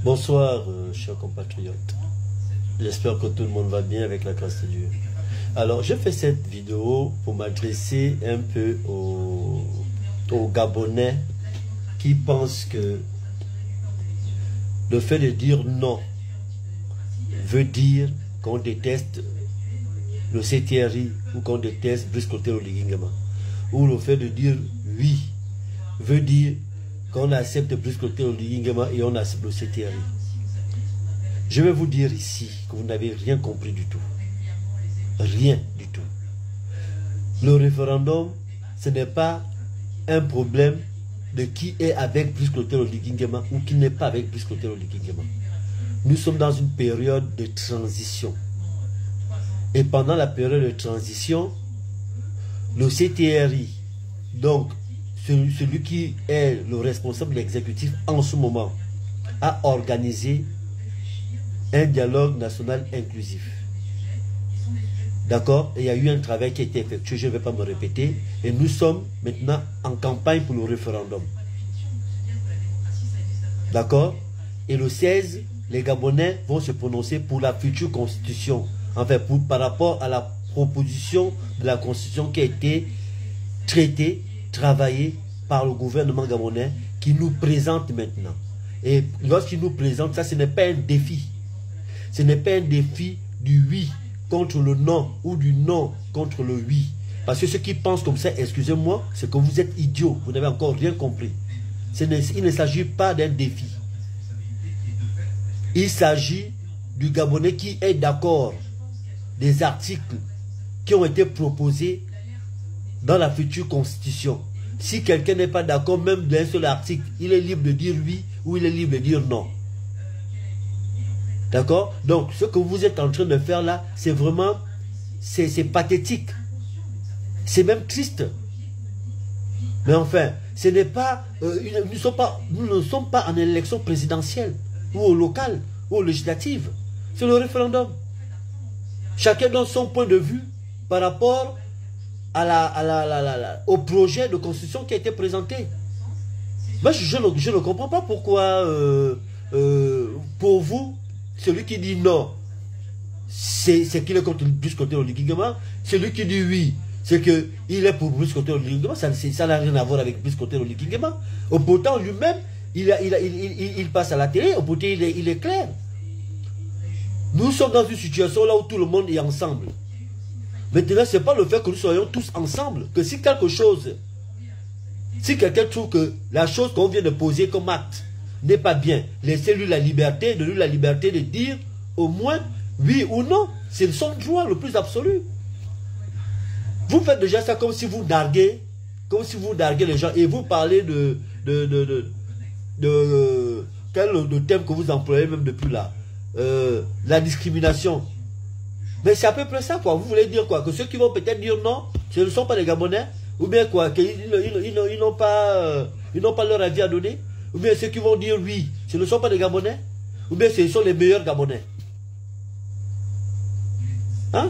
Bonsoir, chers compatriotes. J'espère que tout le monde va bien avec la grâce de Dieu. Alors, je fais cette vidéo pour m'adresser un peu aux Gabonais qui pensent que le fait de dire non veut dire qu'on déteste le CTRI ou qu'on déteste Brice Clotaire Oligui-Nguema. Ou le fait de dire oui veut dire qu'on accepte Brice Clotaire Oligui-Nguema et on accepte le CTRI. Je vais vous dire ici que vous n'avez rien compris du tout. Rien du tout. Le référendum, ce n'est pas un problème de qui est avec Brice Clotaire Oligui-Nguema ou qui n'est pas avec Brice Clotaire Oligui-Nguema. Nous sommes dans une période de transition. Et pendant la période de transition, le CTRI, donc celui qui est le responsable de l'exécutif en ce moment, a organisé un dialogue national inclusif. D'accord? Il y a eu un travail qui a été effectué, je ne vais pas me répéter. Et nous sommes maintenant en campagne pour le référendum. D'accord? Et le 16, les Gabonais vont se prononcer pour la future constitution. Enfin, par rapport à la proposition de la constitution qui a été traitée, travaillée par le gouvernement gabonais, qui nous présente maintenant. Et lorsqu'il nous présente, ça, ce n'est pas un défi. Ce n'est pas un défi du oui contre le non ou du non contre le oui. Parce que ceux qui pensent comme ça, excusez-moi, c'est que vous êtes idiots. Vous n'avez encore rien compris. Il ne s'agit pas d'un défi. Il s'agit du Gabonais qui est d'accord des articles qui ont été proposés dans la future constitution. Si quelqu'un n'est pas d'accord même d'un seul article, il est libre de dire oui ou il est libre de dire non. D'accord? Donc, ce que vous êtes en train de faire là, c'est vraiment, c'est pathétique. C'est même triste. Mais enfin, ce n'est pas, nous ne sommes pas en élection présidentielle, ou au local, ou au législative. C'est le référendum. Chacun donne son point de vue par rapport au projet de constitution qui a été présenté. Moi, je ne comprends pas pourquoi, pour vous, celui qui dit non, c'est qu'il est contre Brice Clotaire Oligui-Nguema. Celui qui dit oui, c'est qu'il est pour Brice Clotaire Oligui-Nguema. Ça n'a rien à voir avec Brice Clotaire Oligui-Nguema. Pourtant, lui-même, il passe à la télé. Pourtant, il est clair. Nous sommes dans une situation là où tout le monde est ensemble. Maintenant, ce n'est pas le fait que nous soyons tous ensemble. Que si quelque chose, si quelqu'un trouve que la chose qu'on vient de poser comme acte n'est pas bien, laissez-lui la liberté, de dire au moins oui ou non. C'est son droit le plus absolu. Vous faites déjà ça comme si vous narguez, les gens et vous parlez quel est le thème que vous employez même depuis là, la discrimination. Mais c'est à peu près ça quoi. Vous voulez dire quoi? Que ceux qui vont peut-être dire non, ce ne sont pas les Gabonais, ou bien quoi, qu'ils n'ont pas leur avis à donner. Ou bien ceux qui vont dire oui, ce ne sont pas des Gabonais. Ou bien ce sont les meilleurs Gabonais. Hein?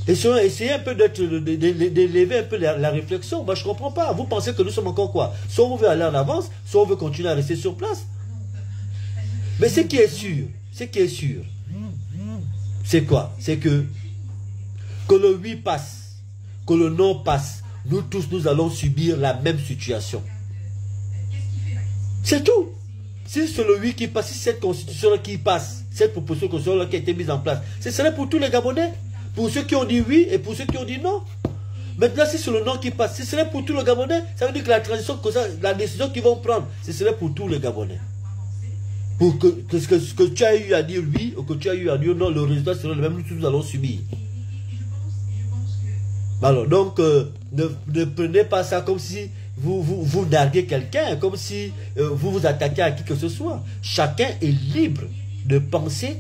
Essayez un peu d'élever un peu la réflexion. Moi, je ne comprends pas. Vous pensez que nous sommes encore quoi? Soit on veut aller en avance, soit on veut continuer à rester sur place. Mais ce qui est sûr, c'est quoi? C'est que le oui passe, que le non passe, nous tous, nous allons subir la même situation. C'est tout. Si c'est le oui qui passe, si cette constitution-là qui passe, cette proposition de constitution-là qui a été mise en place, ce serait pour tous les Gabonais. Pour ceux qui ont dit oui et pour ceux qui ont dit non. Maintenant, si c'est le non qui passe, ce serait pour tous les Gabonais. Ça veut dire que la transition, la décision qu'ils vont prendre, ce serait pour tous les Gabonais. Pour que ce que tu as eu à dire oui ou que tu as eu à dire non, le résultat serait le même, nous allons subir. Alors, donc, ne prenez pas ça comme si vous narguez quelqu'un, comme si vous vous attaquez à qui que ce soit. Chacun est libre de penser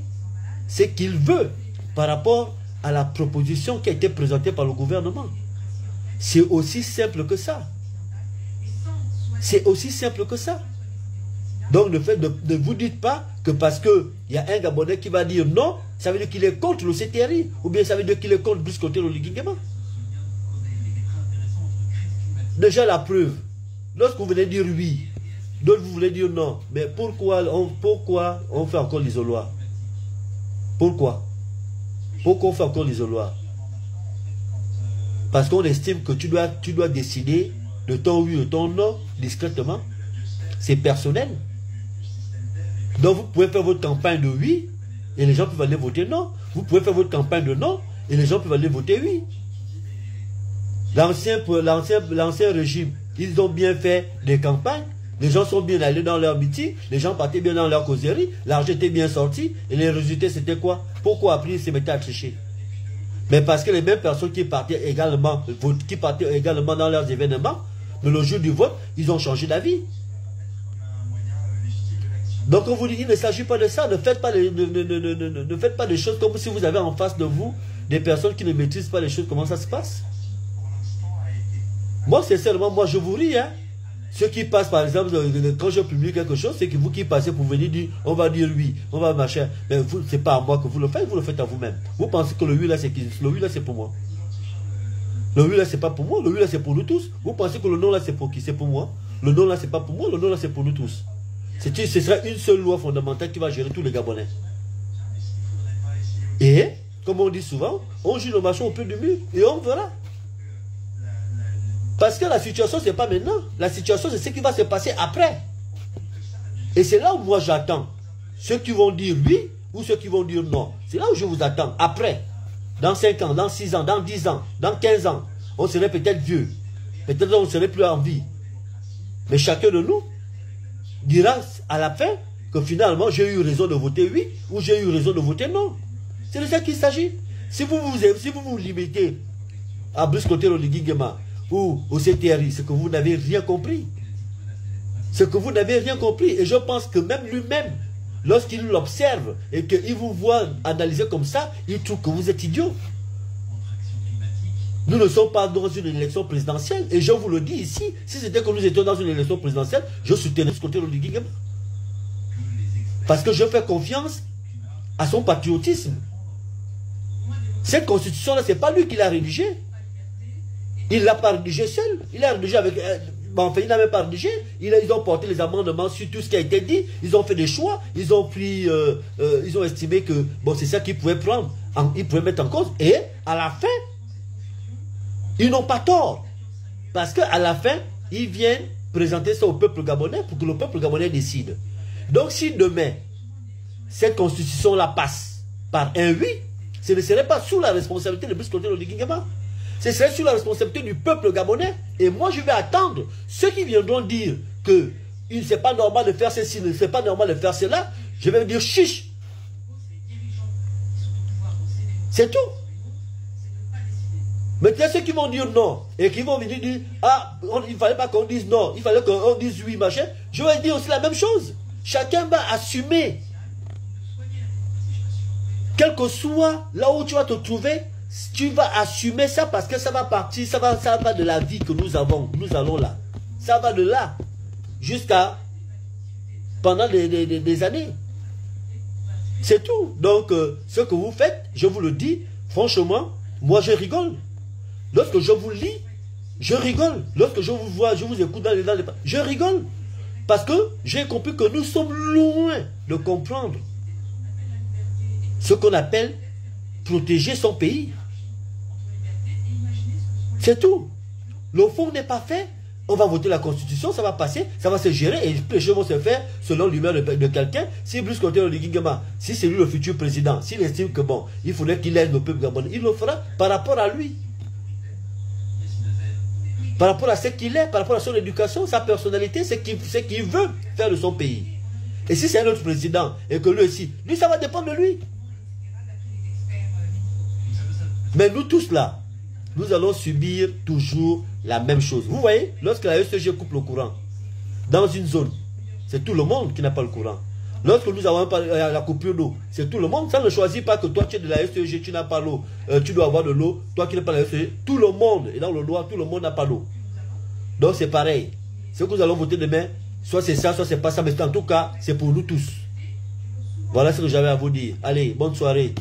ce qu'il veut par rapport à la proposition qui a été présentée par le gouvernement. C'est aussi simple que ça. C'est aussi simple que ça. Donc, le fait ne vous dites pas que parce qu'il y a un Gabonais qui va dire non, ça veut dire qu'il est contre le CTRI, ou bien ça veut dire qu'il est contre Brice Clotaire Oligui-Nguema. Déjà la preuve, lorsque vous venez dire oui, D'autres, vous voulez dire non. Mais pourquoi on fait encore l'isoloir? Pourquoi? Pourquoi on fait encore l'isoloir? Parce qu'on estime que tu dois décider de ton oui ou de ton non discrètement. C'est personnel. Donc vous pouvez faire votre campagne de oui et les gens peuvent aller voter non. Vous pouvez faire votre campagne de non et les gens peuvent aller voter oui. L'ancien régime, ils ont bien fait des campagnes. Les gens sont bien allés dans leur meeting, les gens partaient bien dans leur causerie, l'argent était bien sorti et les résultats c'était quoi? Pourquoi après ils se mettaient à tricher? Mais parce que les mêmes personnes qui partaient également dans leurs événements, mais le jour du vote, ils ont changé d'avis. Donc on vous dit, il ne s'agit pas de ça, ne faites pas des choses comme si vous avez en face de vous des personnes qui ne maîtrisent pas les choses, comment ça se passe. Moi, sincèrement, moi je vous ris, hein. Ceux qui passent, par exemple, quand je publie quelque chose, c'est que vous qui passez pour venir dire, on va dire oui, on va machin. Mais c'est pas à moi que vous le faites à vous-même. Vous pensez que le oui là, c'est qui? Le oui là, c'est pour moi. Le oui là, c'est pas pour moi, le oui là, c'est pour nous tous. Vous pensez que le non là, c'est pour qui? C'est pour moi. Le non là, c'est pas pour moi, le non là, c'est pour nous tous. Ce serait une seule loi fondamentale qui va gérer tous les Gabonais. Et, comme on dit souvent, on joue le marchand au pied du mur et on verra. Parce que la situation, ce n'est pas maintenant. La situation, c'est ce qui va se passer après. Et c'est là où moi j'attends. Ceux qui vont dire oui ou ceux qui vont dire non. C'est là où je vous attends. Après, dans 5 ans, dans 6 ans, dans 10 ans, dans 15 ans, on serait peut-être vieux. Peut-être on ne serait plus en vie. Mais chacun de nous dira à la fin que finalement, j'ai eu raison de voter oui ou j'ai eu raison de voter non. C'est de ça qu'il s'agit. Si vous vous limitez à Brice Clotaire Oligui-Nguema ou au CTRI, c'est que vous n'avez rien compris. C'est que vous n'avez rien compris. Et je pense que même lui-même, lorsqu'il l'observe et qu'il vous voit analyser comme ça, il trouve que vous êtes idiot. Nous ne sommes pas dans une élection présidentielle. Et je vous le dis ici, si c'était que nous étions dans une élection présidentielle, je soutiendrais ce côté de Oligui-Nguema. Parce que je fais confiance à son patriotisme. Cette constitution-là, ce n'est pas lui qui l'a rédigée. Il ne l'a pas rédigé seul. Il l'a rédigé avec... enfin, il n'a même pas rédigé. Ils ont porté les amendements sur tout ce qui a été dit. Ils ont fait des choix. Ils ont pris... ils ont estimé que... Bon, c'est ça qu'ils pouvaient prendre. Ils pouvaient mettre en cause. Et à la fin, ils n'ont pas tort. Parce qu'à la fin, ils viennent présenter ça au peuple gabonais pour que le peuple gabonais décide. Donc, si demain, cette constitution-là passe par un oui, ce ne serait pas sous la responsabilité de Brice Clotaire Oligui-Nguema. Ce serait sur la responsabilité du peuple gabonais. Et moi, je vais attendre ceux qui viendront dire que c'est pas normal de faire ceci, c'est pas normal de faire cela. Je vais dire chiche. C'est tout. Maintenant, ceux qui vont dire non et qui vont venir dire ah, il ne fallait pas qu'on dise non, il fallait qu'on dise oui, machin. Je vais dire aussi la même chose. Chacun va assumer. Quel que soit là où tu vas te trouver, tu vas assumer ça parce que ça va partir, ça va de la vie que nous allons là. Ça va de là jusqu'à pendant des années. C'est tout. Donc, ce que vous faites, je vous le dis, franchement, moi je rigole. Lorsque je vous lis, je rigole. Lorsque je vous vois, je vous écoute dans les je rigole. Parce que j'ai compris que nous sommes loin de comprendre ce qu'on appelle protéger son pays. C'est tout. Le fond n'est pas fait. On va voter la constitution, ça va passer, ça va se gérer et les choses vont se faire selon l'humeur de quelqu'un. Si Brice Clotaire Oligui-Nguema, si c'est lui le futur président, s'il estime que bon, il faudrait qu'il aide le peuple gabonais, il le fera par rapport à lui. Par rapport à ce qu'il est, par rapport à son éducation, sa personnalité, ce qu'il veut faire de son pays. Et si c'est un autre président et que lui aussi, lui ça va dépendre de lui. Mais nous tous là, nous allons subir toujours la même chose. Vous voyez, lorsque la SEG coupe le courant, dans une zone, c'est tout le monde qui n'a pas le courant. Lorsque nous avons la coupure d'eau, c'est tout le monde. Ça ne choisit pas que toi tu es de la SEG, tu n'as pas l'eau. Tu dois avoir de l'eau, toi qui n'es pas de la SEG. Tout le monde est dans le noir, tout le monde n'a pas l'eau. Donc c'est pareil. Ce que nous allons voter demain, soit c'est ça, soit c'est pas ça. Mais en tout cas, c'est pour nous tous. Voilà ce que j'avais à vous dire. Allez, bonne soirée.